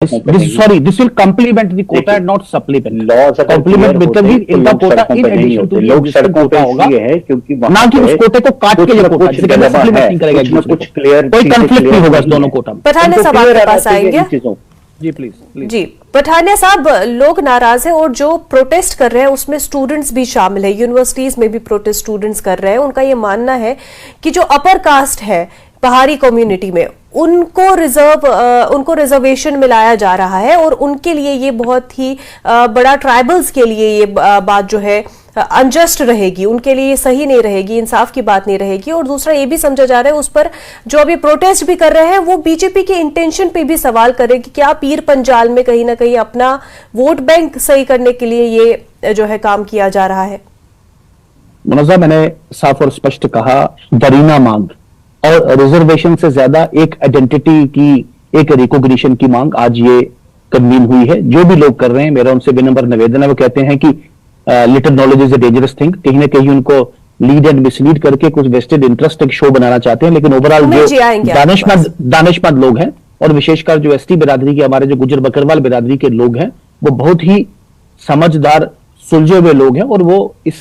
This will complement the quota and not supplement. Laws Complement मतलब इनका quota in addition to लोग सड़कों पे होगा, ये है क्योंकि ना कि उस कोटे को काट के ये कोटा जिसे कहते हैं supplement नहीं करेगा एक दूसरे को। क्लियर कोई कंफ्लिक्ट नहीं होगा इस दोनों कोटा में। पठानिया साहब आपके पास आएंगे। जी प्लीज। जी पठानिया साहब, लोग नाराज हैं और जो प्रोटेस्ट कर रहे हैं उसमें स्टूडेंट्स भी शामिल है, यूनिवर्सिटीज में भी प्रोटेस्ट स्टूडेंट्स कर रहे हैं। उनका ये मानना है कि जो अपर कास्ट है पहाड़ी कम्युनिटी में उनको रिजर्वेशन मिलाया जा रहा है और उनके लिए ये बहुत ही बड़ा ट्राइबल्स के लिए ये बात जो है अनजस्ट रहेगी, उनके लिए सही नहीं रहेगी, इंसाफ की बात नहीं रहेगी। और दूसरा ये भी समझा जा रहा है उस पर जो अभी प्रोटेस्ट भी कर रहे हैं वो बीजेपी के इंटेंशन पे भी सवाल कर रहे हैं कि क्या पीर पंजाल में कहीं ना कहीं अपना वोट बैंक सही करने के लिए ये जो है काम किया जा रहा है। मुनज़्ज़ा, मैंने साफ और स्पष्ट कहा, दरीना मांग और रिजर्वेशन से ज्यादा एक आइडेंटिटी की, एक रिकॉग्निशन की मांग आज ये कन्वीन हुई है। जो भी लोग कर रहे हैं, मेरा उनसे बेनंबर निवेदन है। वो कहते हैं कि little knowledge is a dangerous thing. कहीं ना कहीं उनको लीड एंड मिसलीड करके कुछ वेस्टेड इंटरेस्ट एक शो बनाना चाहते हैं, लेकिन ओवरऑल जो दानिशमंद लोग हैं और विशेषकर जो एसटी बिरादरी के, हमारे जो गुजर बकरवाल बिरादरी के लोग हैं, वो बहुत ही समझदार, सुलझे हुए लोग हैं और वो इस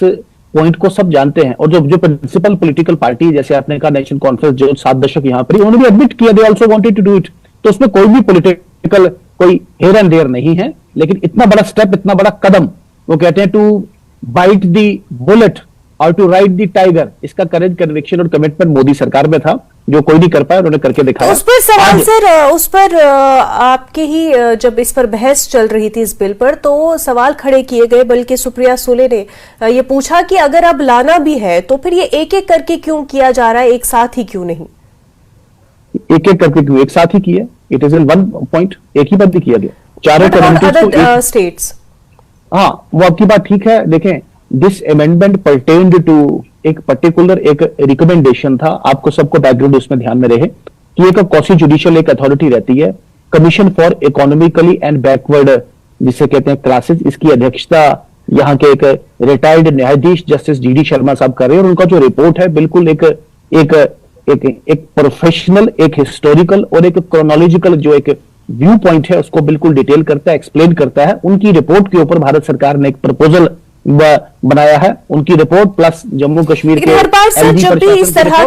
पॉइंट को सब जानते हैं। और जो प्रिंसिपल पॉलिटिकल पार्टी, जैसे आपने कहा नेशनल कॉन्फ्रेंस, जो 7 दशक यहां पर, उन्होंने भी एडमिट किया they also wanted to do it. तो उसमें कोई भी पॉलिटिकल कोई हेयर एंड देयर नहीं है, लेकिन इतना बड़ा स्टेप, इतना बड़ा कदम, वो कहते हैं टू बाइट दी बुलेट और टू राइड दी टाइगर, इसका करेज, कन्विक्शन और कमिटमेंट मोदी सरकार में था, जो कोई नहीं कर पाया, उन्होंने करके दिखाया। उस पर सवाल सर, उस पर आपके ही जब इस पर बहस चल रही थी इस बिल पर, तो सवाल खड़े किए गए, बल्कि सुप्रिया सुले ने ये पूछा कि अगर अब लाना भी है तो फिर ये एक एक करके क्यों किया जा रहा है, एक साथ ही क्यों नहीं? एक एक करके क्यों? एक साथ ही किया, it is in one point, एक ही बात भी किया गया, चारों स्टेट्स। हाँ, वो आपकी बात ठीक है। देखें, दिस अमेंडमेंट परटेन्ड टू एक पर्टिकुलर एक रिकमेंडेशन था। आपको सबको बैकग्राउंड उसमें ध्यान में रहे कि एक क्वासी जुडिशियल एक अथॉरिटी रहती है, commission for economically and backward जिसे कहते हैं क्लासेस। इसकी अध्यक्षता यहाँ के एक रिटायर्ड न्यायाधीश जस्टिस जीडी शर्मा साहब कर रहे हैं और उनका जो रिपोर्ट है बिल्कुल एक प्रोफेशनल, एक हिस्टोरिकल और एक क्रोनोलॉजिकल जो एक व्यू पॉइंट है उसको बिल्कुल डिटेल करता है, एक्सप्लेन करता है। उनकी रिपोर्ट के ऊपर भारत सरकार ने एक प्रपोजल बनाया है। उनकी रिपोर्ट प्लस जम्मू कश्मीर के हर बार सर जब भी इस तरह